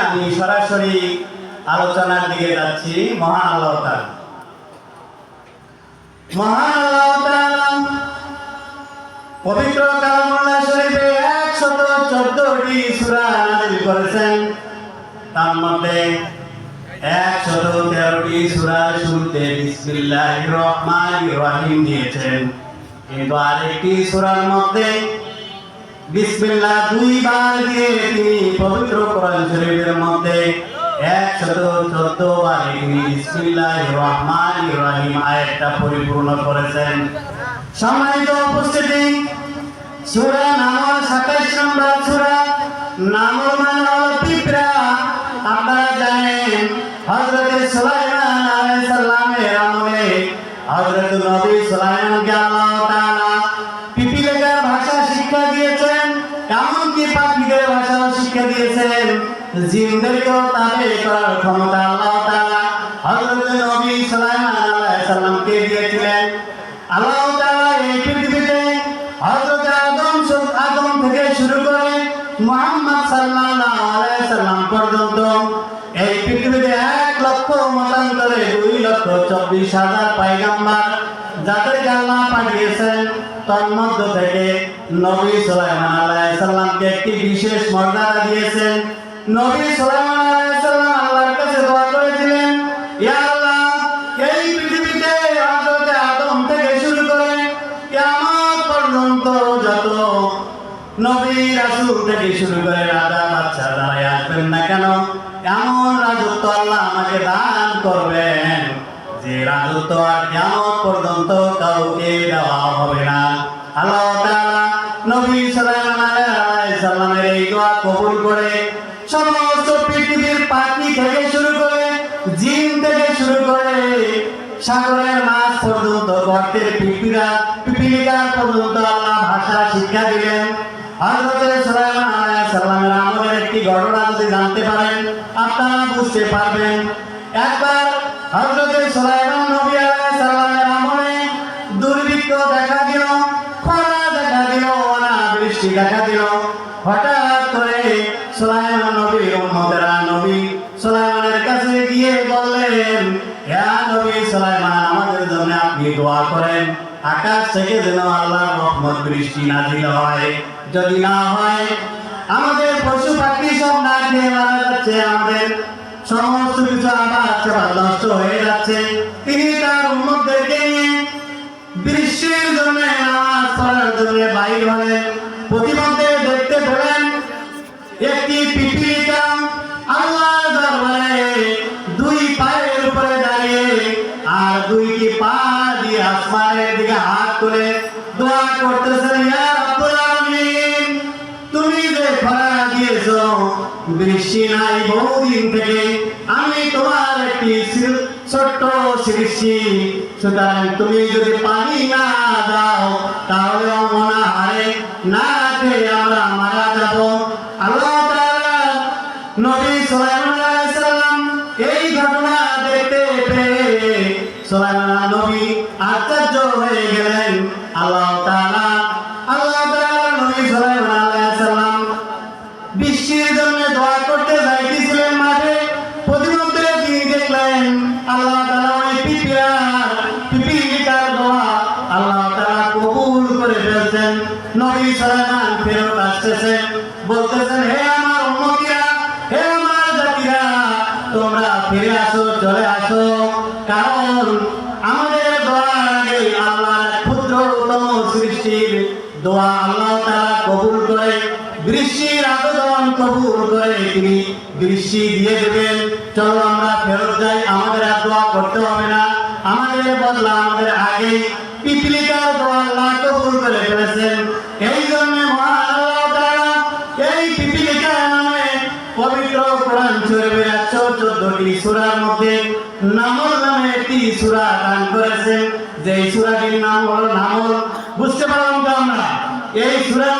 আমি সরাসরি আলোচনার দিকে যাচ্ছি। মহান আল্লাহ তাআলা পবিত্র কালামুল্লাহ শরীফে 114টি সূরা নাযিল করেছেন। তার মধ্যে 113টি সূরা শুরুতে বিসমিল্লাহির রহমানির রহিম দিয়েছেন, কিন্তু আরেকটি সূরার মধ্যে বিসমিল্লাহ দুইবার দিয়ে তিনি পবিত্র কোরআন শরীফের মধ্যে 114 বার তিনি বিসমিল্লাহির রহমানির রহিম আয়াতটা পরিপূর্ণ করেছেন। সম্মানিত উপস্থিতি, সূরা নামল 27 নম্বর সূরা। নামল মানে হলো পিঁপড়া। আপনারা জানেন হযরত সুলাইমান আলাইহিস সালামের আমলে হযরত নবী সুলাইমানকে আল্লাহ তাআলা পিপীলিকার ভাষা শিক্ষা দিয়েছেন, এমনকি পাখিদের ভাষাও শিক্ষা দিয়েছেন। জিনদেরকেও তাবে করার ক্ষমতা আল্লাহ তাআলা হযরত নবী সুলাইমান আলাইহিস সালামকে দিয়েছিলেন। আল্লাহ তাআলা এই পৃথিবীতে হযরত আদম থেকে শুরু করে মুহাম্মদ সাল্লাল্লাহু আলাইহি সাল্লাম পর্যন্ত এই পৃথিবীতে 1 লক্ষ মতান্তরে 2,24,000 পয়গম্বর যাদেরকে আল্লাহ পাঠিয়েছেন, তন্মধ্য থেকে নবী সুলাইমান আলাইহিস সালামকে একটি বিশেষ মর্যাদা দিয়েছেন। নবী সুলাইমান আলাইহিস সালাম আল্লাহর কাছে দোয়া করেছিলেন, ইয়া আল্লাহ, এই পৃথিবীতে হযরত আদম থেকে শুরু করে কিয়ামত পর্যন্ত যত নবী রাসূল থেকে শুরু করে রাজা বাদশা যারাই আসবেন না কেন, এমন রাজত্ব আল্লাহ আমাকে দান করবেন যে রাজত্ব আর কিয়ামত পর্যন্ত কাউকে দেওয়া হবে না। আল্লাহ তাআলা নবী সুলাইমান আলাইহিস সালামের এই দোয়া কবুল করে সমস্ত পৃথিবীর পাখি থেকে শুরু করে জিন থেকে শুরু করে সাগরের মাছ পর্যন্ত গর্তের পিপীলিকা পর্যন্ত আল্লাহ ভাষা শিক্ষা দিলেন। হযরত সুলাইমান আলাইহিস সালামের আমলের একটি ঘটনা যদি জানতে পারেন আপনারা বুঝতে পারবেন। একবার হযরত সুলাইমান নবী আলাইহিস সালামের আমলে দুর্ভিক্ষ দেখা দিল, খরা দেখা দিল, অনাবৃষ্টি দেখা দিল। হঠাৎ করে সুলাইমান নবীর উম্মতেরা নবী সুলাইমানের কাছে গিয়ে বললেন, হে নবী সুলাইমান, আমাদের জন্য আপনি দোয়া করেন, আকাশ থেকে যেন আল্লাহর রহমত বৃষ্টি নাযিল হয়। যদি না হয় আমাদের পশু পাখি সব না খেয়ে মারা যাচ্ছে, আমাদের সমস্ত কিছু আবার নষ্ট হয়ে যাচ্ছে। তিনি তার উম্মতদেরকে নিয়ে বৃষ্টির জন্য নামাজ পড়ার জন্য বাইর হলেন। প্রতিমধ্যে দেখতে পেলেন একটি পিপীলিকা আল্লাহর দরবারে 2 পায়ের উপরে দাঁড়িয়ে আর 2টি পা দিয়ে আসমানের দিকে হাত তুলে দোয়া করতেছেন, ইয়া রাব্বুল আলামিন, তুমি যে খরা দিয়েছো, বৃষ্টি নাই বহুদিন থেকে, আমি তোমার একটি ছোট্ট সৃষ্টি, সুতরাং তুমি যদি পানি না দাও তাহলে অনাহারে না খেয়ে আমরা মারা যাব। আল্লাহ তাআলা নবী সুলাইমান আলাইহিস সালাম এই ঘটনা দেখতে পেয়ে সুলাইমান নবী আশ্চর্য হয়ে গেলেন। আল্লাহ তাআলা নবী সুলাইমান আলাইহিস সালাম বৃষ্টির জন্য দোয়া করতে যাইতেছিলেন মাঠে। প্রতিমধ্যে তিনি দেখলেন আল্লাহ তাআলা ওই পিপীলিকার দোয়া আল্লাহ তাআলা কবুল করে ফেলছেন। নবী সুলাইমান ফেরত আসতেছেন, বলতেছেন, হে আমার উম্মতিরা, হে আমার জাতিরা, তোমরা ফিরে আসো, চলে আসো, কারণ আমাদের দোয়ার আগে আল্লাহর ক্ষুদ্রতম সৃষ্টির দোয়া আল্লাহ তাআলা কবুল করে, বৃষ্টির আবেদন কবুল করে তিনি বৃষ্টি দিয়ে দেবেন। চলো আমরা ফেরত যাই, আমাদের আর দোয়া করতে হবে না, আমাদের বদলা আমাদের আগে পিপীলিকার দোয়া আল্লাহ কবুল করে ফেলেছেন। এই জন্য মহান আল্লাহ তাআলা এই পিপীলিকা নামে পবিত্র কোরআন শরীফের 114টি সূরার মধ্যে নামল নামে একটি সূরা দান করেছেন, যেই সূরাটির নাম হলো নামল। বুঝতে পারলাম তো আমরা এই সূরার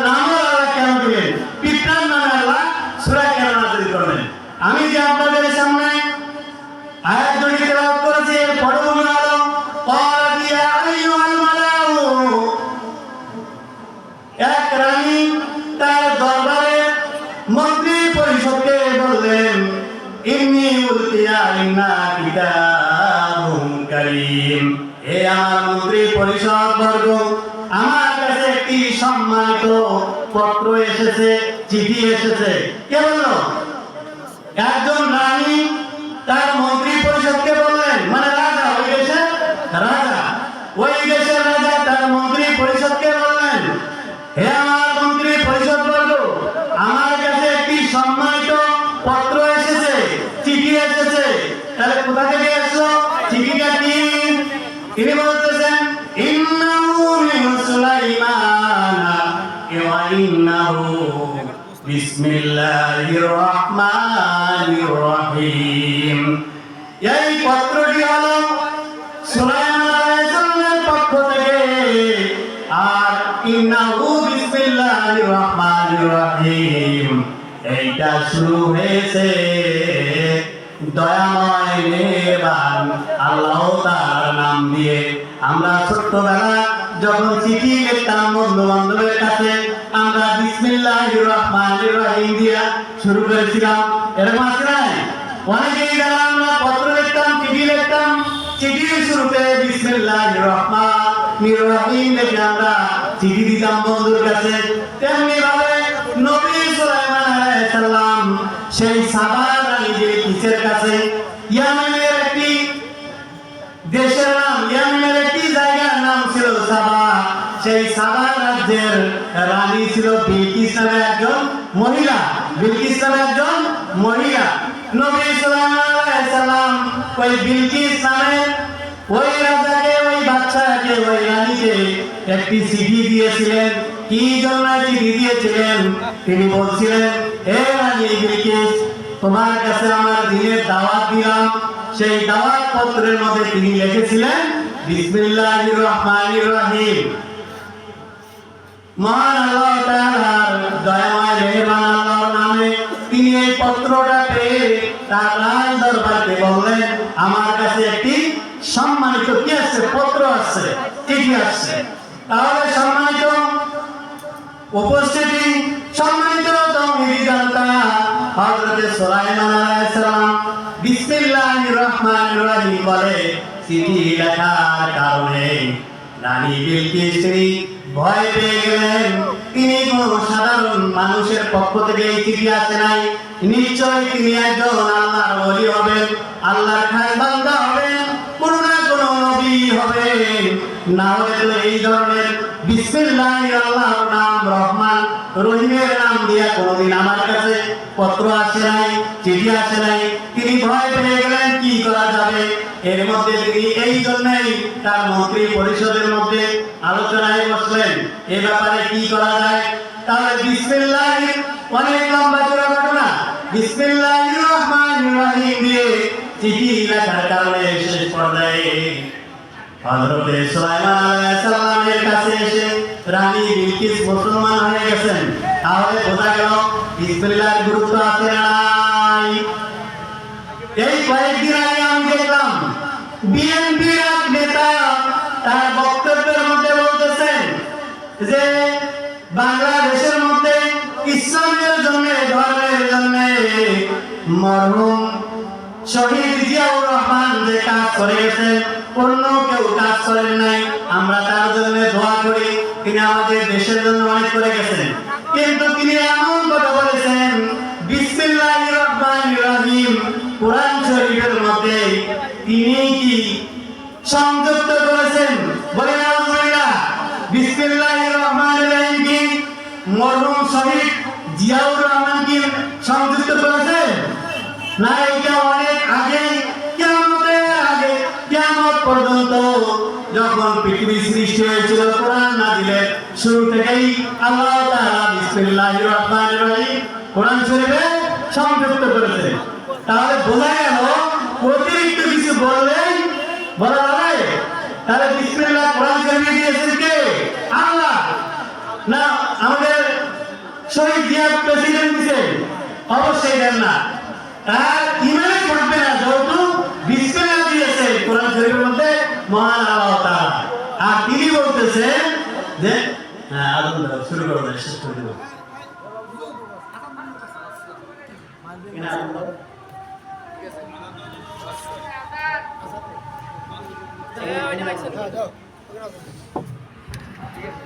নাম আল্লাহ কেন দিলেন, পিপড়ার নামে আল্লাহ সূরা কেন নাযিল করলেন। আমি যে আপনাদের সামনে আয়াত দুটি তেলাওয়াত করেছি, এর পরবর্তী হলো ক্বালা ইয়া আইয়ুহাল মালাউ, এক রানী তার দরবারে মন্ত্রী পরিষদ ইন্না কিতাবুন কারীম। হে আমার মন্ত্রী পরিষদ বর্গ, আমার কাছে একটি সম্মানিত পত্র এসেছে, চিঠি এসেছে। কে বললো? একজন রানী তার মন্ত্রী পরিষদকে বললেন, মানে রাজা, ওই দেশের রাজা, ওই দেশের রাজা তার মন্ত্রী পরিষদকে বললেন, হে আমার মন্ত্রী পরিষদ বর্গ, আমার কাছে একটি সম্মানিত পত্র এসেছে, চিঠি এসেছে। তাহলে কোথা থেকে আসলো চিঠিটা? কি? তিনি বলতেছেন, ইন্নাহু মিন সুলাইমানা ওয়া ইন্নাহু বিসমিল্লাহির রহমানির রহিম। এই পত্রটি হলো সুলাইমান আলাইহিস সালামের পক্ষ থেকে, আর ইন্নাহু বিসমিল্লাহির রহমানির রহিম, এইটা শুরু হয়েছে দয়াময় মেহেরবান আল্লাহ তাআলার নাম দিয়ে। আমরা ছোট্টবেলা যখন চিঠি লিখতাম বন্ধু বান্ধবের কাছে, আমরা বিসমিল্লাহির রহমানির রহিম দিয়ে শুরু করেছিলাম। এরকম আছে না? অনেকেই যারা আমরা পত্র লিখতাম, চিঠি লিখতাম, চিঠির শুরুতে বিসমিল্লাহির রহমানির রহিম লিখে আমরা চিঠি দিতাম বন্ধুর কাছে। তেমনি ভাবে নবী সুলাইমান আলাইহিস সালাম সেই সাবা রানী বিলকিসের কাছে, ইয়ামেনের একটি দেশের নাম, ইয়ামেনের একটি জায়গার নাম ছিল সাবা, সেই সাবা রাজ্যের রানী ছিল বিলকিস নামে একজন মহিলা। বিলকিস নামে একজন মহিলা। নবী সুলাইমান আলাইহিস সালাম ওই বিলকিস নামে ওই রাজাকে, ওই বাদশাকে, ওই রানীকে একটি চিঠি দিয়েছিলেন। কি জন্য চিঠি দিয়েছিলেন? তিনি বলছিলেন, হে রানী বিলকিস, তোমার কাছে আমার দিনের দাওয়াত দিলাম। সেই দাওয়াত পত্রের মধ্যে তিনি লিখেছিলেন বিসমিল্লাহির রহমানির রহিম। মহান আল্লাহ তাআলার দয়াময় মেহেরবান আল্লাহর নামে তিনি এই পত্রটা পেয়ে তার রাজ দরবারকে বললেন, আমার কাছে একটি সম্মানিত কি আসছে? পত্র আসছে, চিঠি আসছে। তাহলে সম্মানিত উপস্থিতি, সম্মানিত জমির জনতা, হযরত সুলাইমান আলাইহিস সালাম বিসমিল্লাহির রহমানির রহিম বলে চিঠি লেখার কারণে রানী বিলকিস তিনি ভয় পেয়ে গেলেন। তিনি কোনো সাধারণ মানুষের পক্ষ থেকে এই চিঠি আসে নাই, নিশ্চয় তিনি একজন আল্লাহর ওলি হবেন, আল্লাহর খাস বান্দা হবেন, কোনো না কোনো নবী হবেন। না হলে তো এই ধরনের বিসমিল্লাহির আল্লাহর নাম, রহমান রহিমের নাম দিয়া কোনোদিন আমার কাছে পত্র আসে নাই, চিঠি আসে নাই। তিনি ভয় পেয়ে গেলেন, কি করা যাবে? এর মধ্যে তিনি এই জন্যই তার মন্ত্রী পরিষদের মধ্যে আলোচনায় বসলেন, এ ব্যাপারে কি করা যায়। তাহলে বিসমিল্লাহির, অনেক লম্বা চড়া ঘটনা, বিসমিল্লাহির রহমানির রহিম দিয়ে চিঠি লেখার কারণে শেষ পর্যায়ে হযরত সুলাইমান আলাইহিস সালামের কাছে এসে রানী বিলকিস মুসলমান হয়ে গেছেন। তাহলে বোঝা গেল বিসমিল্লাহির গুরুত্ব আছে না নাই? এই কয়েকদিন আগে আমি দেখলাম বিএনপির এক নেতা তার বক্তব্যের মধ্যে বলতেছেন যে বাংলাদেশের মধ্যে ইসলামের জন্য, ধর্মের জন্য মরহুম শহীদ জিয়াউর রহমান যে কাজ করে গেছেন, অন্য কেউ কাজ করেন নাই। আমরা তার জন্য দোয়া করি, তিনি আমাদের দেশের জন্য অনেক করে গেছেন। কিন্তু তিনি এমন কথা বলেছেন, বিসমিল্লাহির রহমানির রহিম কোরআন শরীফের মধ্যে তিনি কি সংযুক্ত করেছেন? বলেন আলহামদুলিল্লাহ। বিসমিল্লাহির রহমানির রহিম কি মরহুম শহীদ জিয়াউর রহমান কি সংযুক্ত করেছেন? না, এটা অনেক আগে, কিয়ামতের আগে, কিয়ামত পর্যন্ত যখন পৃথিবী সৃষ্টি হয়েছিল, কোরআন নাযিলের শুরু থেকেই আল্লাহ তাআলা বিসমিল্লাহির রহমানির রহিম কোরআন শরীফে সংযুক্ত করেছেন। তাহলে বোঝা গেল অতিরিক্ত কিছু বললেই বলা যাবে? তাহলে বিসমিল্লাহ কোরআন শরীফে দিয়েছেন কে? আল্লাহ। না আমাদের শহীদ জিয়া প্রেসিডেন্ট দিয়েছেন? অবশ্যই দেন না। তার ইমানে থাকবে না যেহেতু বিসমিল্লাহ দিয়েছে কোরআন শরীফের মধ্যে মহান আল্লাহ তাআলা। আর তিনি বলতেছেন যে আদম শুরু করো, শেষ করে দেব। ওইটা রাখছেন।